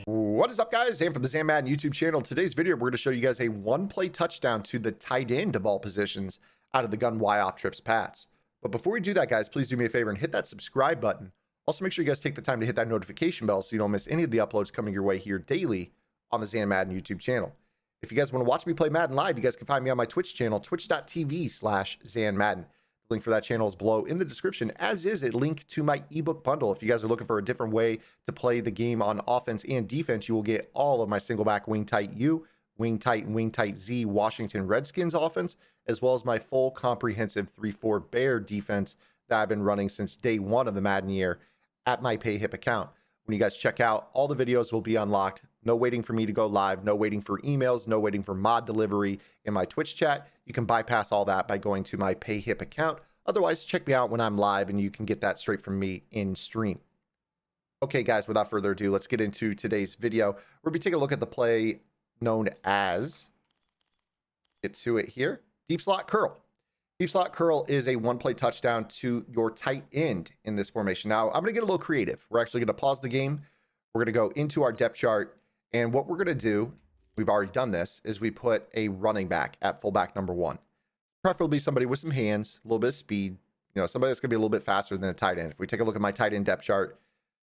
What is up, guys? Zan from the Zan Madden YouTube channel. Today's video, we're going to show you guys a one-play touchdown to the tight end of all positions out of the gun Y off trips Pats. But before we do that, guys, please do me a favor and hit that subscribe button. Also, make sure you guys take the time to hit that notification bell so you don't miss any of the uploads coming your way here daily on the Zan Madden YouTube channel. If you guys want to watch me play Madden live, you guys can find me on my Twitch channel, twitch.tv/ZanMadden. The link for that channel is below in the description, as is a link to my ebook bundle. If you guys are looking for a different way to play the game on offense and defense, you will get all of my single back wing tight U, wing tight, and wing tight Z Washington Redskins offense, as well as my full comprehensive 3-4 Bear defense that I've been running since day one of the Madden year at my PayHip account. When you guys check out, all the videos will be unlocked. No waiting for me to go live, no waiting for emails, no waiting for mod delivery in my Twitch chat. You can bypass all that by going to my PayHip account. Otherwise, check me out when I'm live and you can get that straight from me in stream. Okay, guys, without further ado, let's get into today's video. We're going to be taking a look at the play known as, get to it here, deep slot curl. Deep slot curl is a one-play touchdown to your tight end in this formation. Now, I'm going to get a little creative. We're actually going to pause the game. We're going to go into our depth chart. And what we're going to do, we've already done this, is we put a running back at fullback number 1. Preferably somebody with some hands, a little bit of speed, somebody that's going to be a little bit faster than a tight end. If we take a look at my tight end depth chart,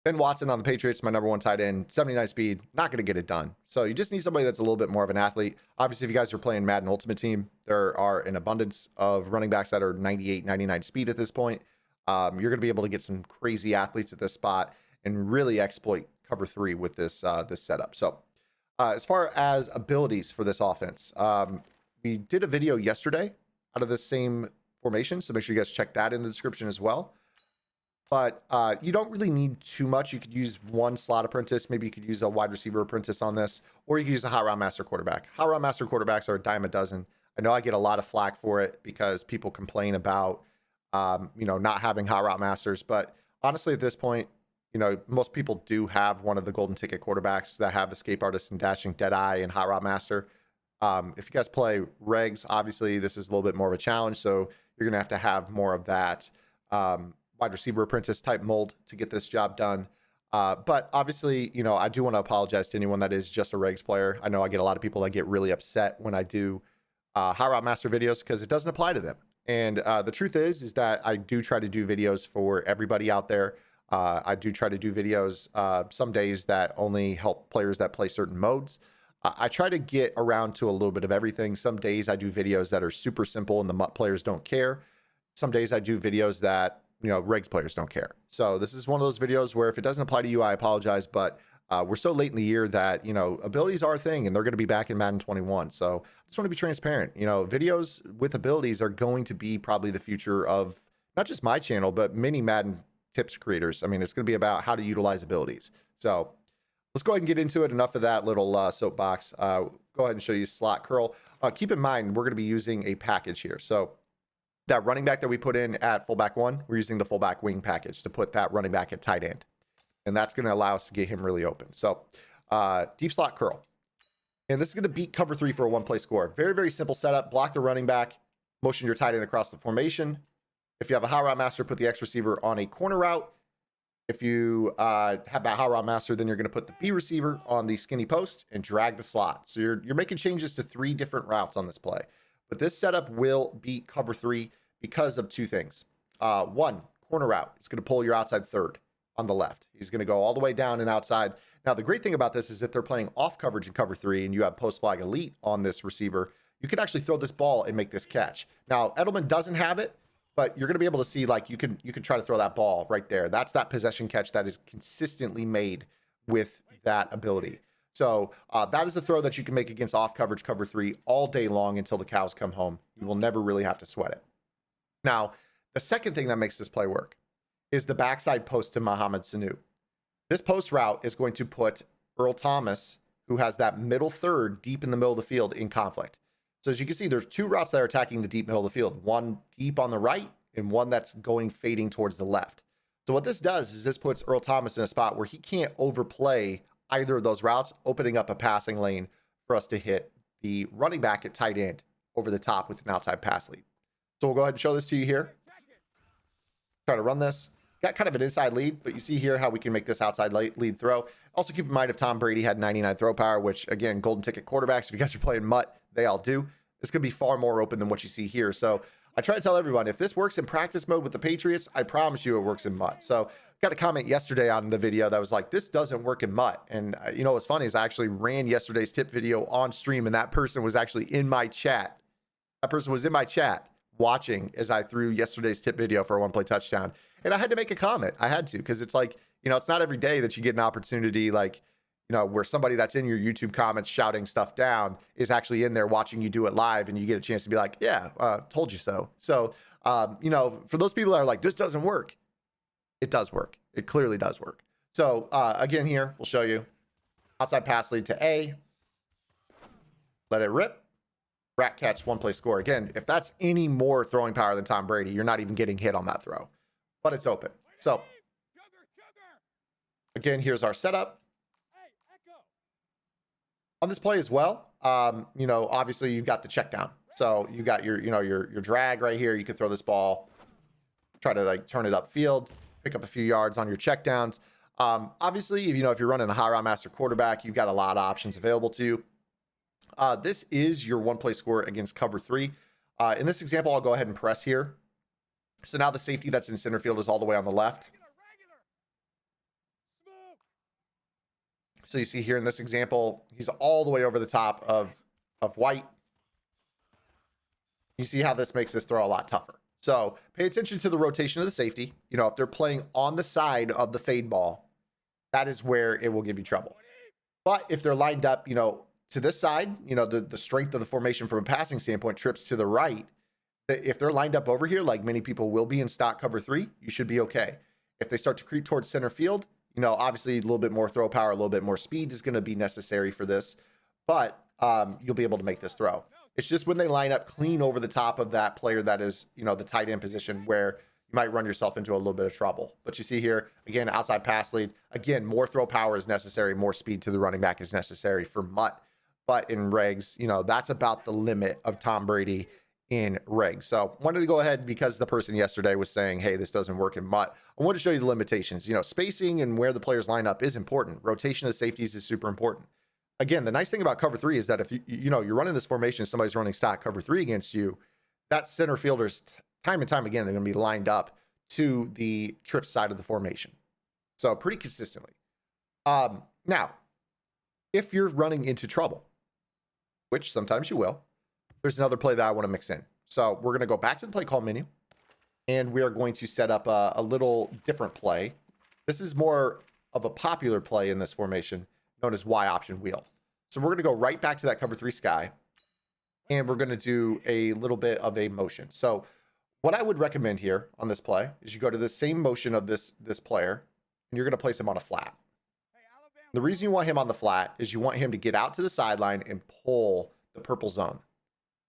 Ben Watson on the Patriots, my number 1 tight end, 79 speed, not going to get it done. So you just need somebody that's a little bit more of an athlete. Obviously, if you guys are playing Madden Ultimate Team, there are an abundance of running backs that are 98, 99 speed at this point. You're going to be able to get some crazy athletes at this spot and really exploit cover 3 with this this setup. So as far as abilities for this offense, we did a video yesterday out of the same formation, so make sure you guys check that in the description as well. But you don't really need too much. You could use one slot apprentice. Maybe you could use a wide receiver apprentice on this, or you could use a hot route master quarterback. Hot route master quarterbacks are a dime a dozen. I know I get a lot of flack for it because people complain about not having hot route masters, but honestly at this point, most people do have one of the golden ticket quarterbacks that have escape artist and dashing deadeye and hot route master. If you guys play regs, obviously this is a little bit more of a challenge, so you're gonna have to have more of that wide receiver apprentice type mold to get this job done. But obviously, I do want to apologize to anyone that is just a regs player. I know I get a lot of people that get really upset when I do hot route master videos because it doesn't apply to them. And the truth is that I do try to do videos for everybody out there. I do try to do videos some days that only help players that play certain modes. I try to get around to a little bit of everything. Some days I do videos that are super simple and the MUT players don't care. Some days I do videos that, regs players don't care. So this is one of those videos where if it doesn't apply to you, I apologize. But we're so late in the year that, abilities are a thing and they're going to be back in Madden 21. So I just want to be transparent. Videos with abilities are going to be probably the future of not just my channel, but many Madden tips creators. I mean, it's going to be about how to utilize abilities. So let's go ahead and get into it. Enough of that little soapbox. Go ahead and show you slot curl. Keep in mind, we're going to be using a package here. So that running back that we put in at fullback 1, we're using the fullback wing package to put that running back at tight end. And that's going to allow us to get him really open. So deep slot curl. And this is going to beat cover 3 for a one-play score. Very, very simple setup. Block the running back, motion your tight end across the formation. If you have a hot route master, put the X receiver on a corner route. If you have that hot route master, then you're going to put the B receiver on the skinny post and drag the slot. So you're making changes to 3 different routes on this play. But this setup will beat cover 3 because of 2 things. 1, corner route. It's going to pull your outside third on the left. He's going to go all the way down and outside. Now, the great thing about this is if they're playing off coverage in cover 3 and you have post flag elite on this receiver, you can actually throw this ball and make this catch. Now, Edelman doesn't have it, but you're going to be able to see, like, you can try to throw that ball right there. That's that possession catch that is consistently made with that ability. So that is a throw that you can make against off coverage cover 3 all day long until the cows come home. You will never really have to sweat it. Now, the second thing that makes this play work is the backside post to Mohamed Sanu. This post route is going to put Earl Thomas, who has that middle third deep in the middle of the field, in conflict. So as you can see, there's 2 routes that are attacking the deep middle of the field, one deep on the right and one that's going fading towards the left. So what this does is this puts Earl Thomas in a spot where he can't overplay either of those routes, opening up a passing lane for us to hit the running back at tight end over the top with an outside pass lead. So we'll go ahead and show this to you here. Try to run this. got kind of an inside lead, but you see here how we can make this outside lead throw. Also keep in mind if Tom Brady had 99 throw power, which again, golden ticket quarterbacks, if you guys are playing MUT, they all do. This could be far more open than what you see here. So I try to tell everyone, if this works in practice mode with the Patriots, I promise you it works in MUT. So got a comment yesterday on the video that was like, this doesn't work in MUT. And you know, what's funny is I actually ran yesterday's tip video on stream, and that person was actually in my chat. That person was in my chat watching as I threw yesterday's tip video for a one play touchdown. And I had to make a comment. I had to, because it's like, you know, it's not every day that you get an opportunity like, you know, where somebody that's in your YouTube comments shouting stuff down is actually in there watching you do it live, and you get a chance to be like, yeah, told you so. So, you know, for those people that are like, this doesn't work, it does work. It clearly does work. So again, here, we'll show you outside pass lead to A, let it rip. Rat catch, one play score. Again, if that's any more throwing power than Tom Brady, you're not even getting hit on that throw, but it's open. So again, here's our setup on this play as well. You know, obviously you've got the check down. So you got your, you know, your drag right here. You could throw this ball, try to like turn it upfield, pick up a few yards on your check downs. Obviously, you know, if you're running a high round master quarterback, you've got a lot of options available to you. This is your one play score against cover 3. In this example, I'll go ahead and press here. So now the safety that's in center field is all the way on the left. So you see here in this example, he's all the way over the top of White. You see how this makes this throw a lot tougher. So pay attention to the rotation of the safety. You know, if they're playing on the side of the fade ball, that is where it will give you trouble. But if they're lined up, you know, to this side, you know, the strength of the formation from a passing standpoint trips to the right. If they're lined up over here, like many people will be in stock cover 3, you should be okay. If they start to creep towards center field, you know, obviously a little bit more throw power, a little bit more speed is going to be necessary for this, but you'll be able to make this throw. It's just when they line up clean over the top of that player that is, you know, the tight end position, where you might run yourself into a little bit of trouble. But you see here, again, outside pass lead, again, more throw power is necessary, more speed to the running back is necessary for MUT. But in regs, you know, that's about the limit of Tom Brady in regs. So wanted to go ahead, because the person yesterday was saying, hey, this doesn't work in MUT. I want to show you the limitations. You know, spacing and where the players line up is important. Rotation of safeties is super important. Again, the nice thing about cover 3 is that if you know, you're running this formation, somebody's running stock cover 3 against you, that center fielder's time and time again, they're going to be lined up to the trip side of the formation. So pretty consistently. Now, if you're running into trouble, which sometimes you will, there's another play that I want to mix in. So we're going to go back to the play call menu, and we are going to set up a little different play. This is more of a popular play in this formation, known as Y option wheel. So we're going to go right back to that cover 3 sky, and we're going to do a little bit of a motion. So what I would recommend here on this play is you go to the same motion of this player, and you're going to place him on a flat. The reason you want him on the flat is you want him to get out to the sideline and pull the purple zone,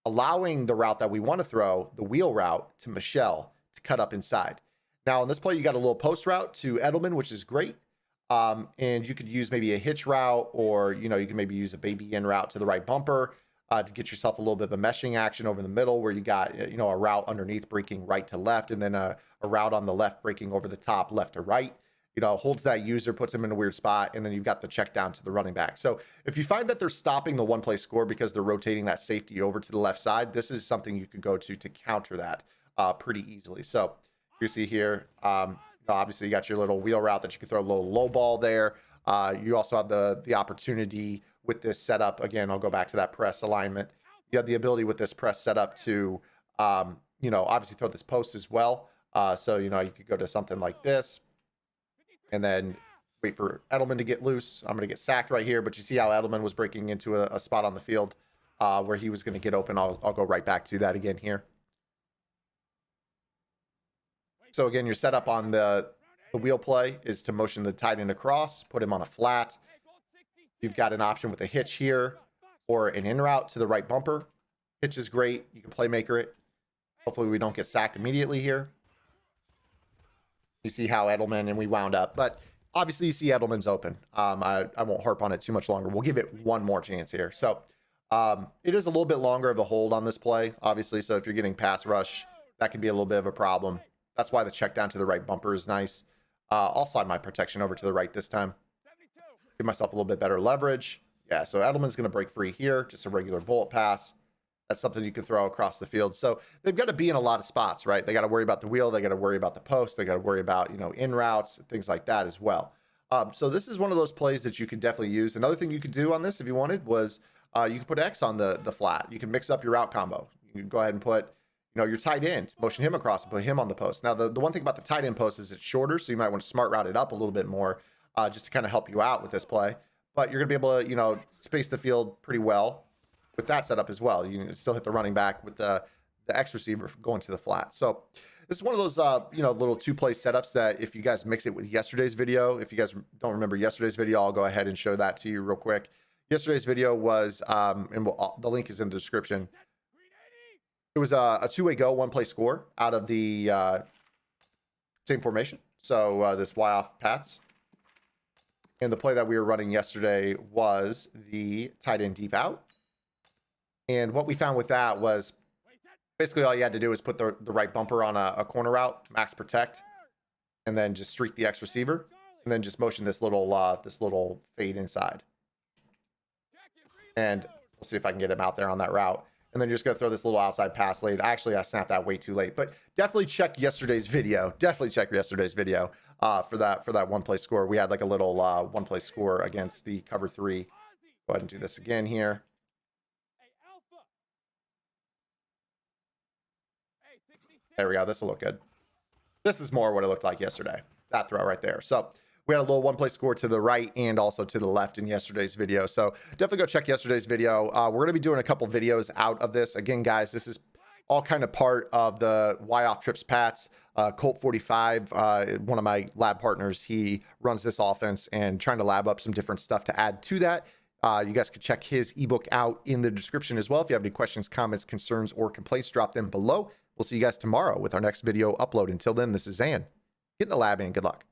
allowing the route that we want to throw, the wheel route, to Michelle to cut up inside. Now in this play, you got a little post route to Edelman, which is great. And you could use maybe a hitch route, or, you know, you can maybe use a baby in route to the right bumper to get yourself a little bit of a meshing action over the middle, where you got, you know, a route underneath breaking right to left, and then a route on the left breaking over the top left to right. You know, holds that user, puts him in a weird spot, and then you've got the check down to the running back. So if you find that they're stopping the one play score because they're rotating that safety over to the left side, this is something you could go to counter that pretty easily. So you see here, obviously you got your little wheel route that you can throw a little low ball there. You also have the opportunity with this setup. Again, I'll go back to that press alignment. You have the ability with this press setup to, you know, obviously throw this post as well. So, you know, you could go to something like this, and then wait for Edelman to get loose. I'm going to get sacked right here, but you see how Edelman was breaking into a spot on the field where he was going to get open. I'll go right back to that again here. So again, your setup on the wheel play is to motion the tight end across, put him on a flat. You've got an option with a hitch here, or an in route to the right bumper. Hitch is great. You can playmaker it. Hopefully we don't get sacked immediately here. You see how Edelman, and we wound up, but obviously you see Edelman's open. I won't harp on it too much longer. We'll give it one more chance here. So it is a little bit longer of a hold on this play, obviously. So if you're getting pass rush, that can be a little bit of a problem. That's why the check down to the right bumper is nice. I'll slide my protection over to the right this time. Give myself a little bit better leverage. Yeah, so Edelman's going to break free here. Just a regular bullet pass. That's something you can throw across the field. So they've got to be in a lot of spots, right? They got to worry about the wheel. They got to worry about the post. They got to worry about, you know, in routes, things like that as well. So this is one of those plays that you could definitely use. Another thing you could do on this, if you wanted, was you could put X on the flat. You can mix up your route combo. You can go ahead and put, you know, your tight end, motion him across and put him on the post. Now, the one thing about the tight end post is it's shorter, so you might want to smart route it up a little bit more just to kind of help you out with this play. But you're going to be able to, you know, space the field pretty well with that setup as well. You can still hit the running back with the X receiver going to the flat. So this is one of those, you know, little two-play setups that if you guys mix it with yesterday's video, if you guys don't remember yesterday's video, I'll go ahead and show that to you real quick. Yesterday's video was, and the link is in the description. It was a two-way go, one-play score out of the same formation. So this Y-off paths. And the play that we were running yesterday was the tight end deep out. And what we found with that was basically all you had to do is put the right bumper on a corner route, max protect, and then just streak the X receiver, and then just motion this little fade inside. And we'll see if I can get him out there on that route. And then you're just going to throw this little outside pass late. Actually, I snapped that way too late. But definitely check yesterday's video. Definitely check yesterday's video for that one-play score. We had like a little one-play score against the cover 3. Go ahead and do this again here. There we go. This will look good. This is more what it looked like yesterday. That throw right there. So we had a little one-play score to the right and also to the left in yesterday's video. So definitely go check yesterday's video. We're going to be doing a couple videos out of this. Again, guys, this is all kind of part of the Y-off trips Pats. KoltFordyV, one of my lab partners, he runs this offense and trying to lab up some different stuff to add to that. You guys can check his ebook out in the description as well. If you have any questions, comments, concerns, or complaints, drop them below. We'll see you guys tomorrow with our next video upload. Until then, this is Zan. Get in the lab and good luck.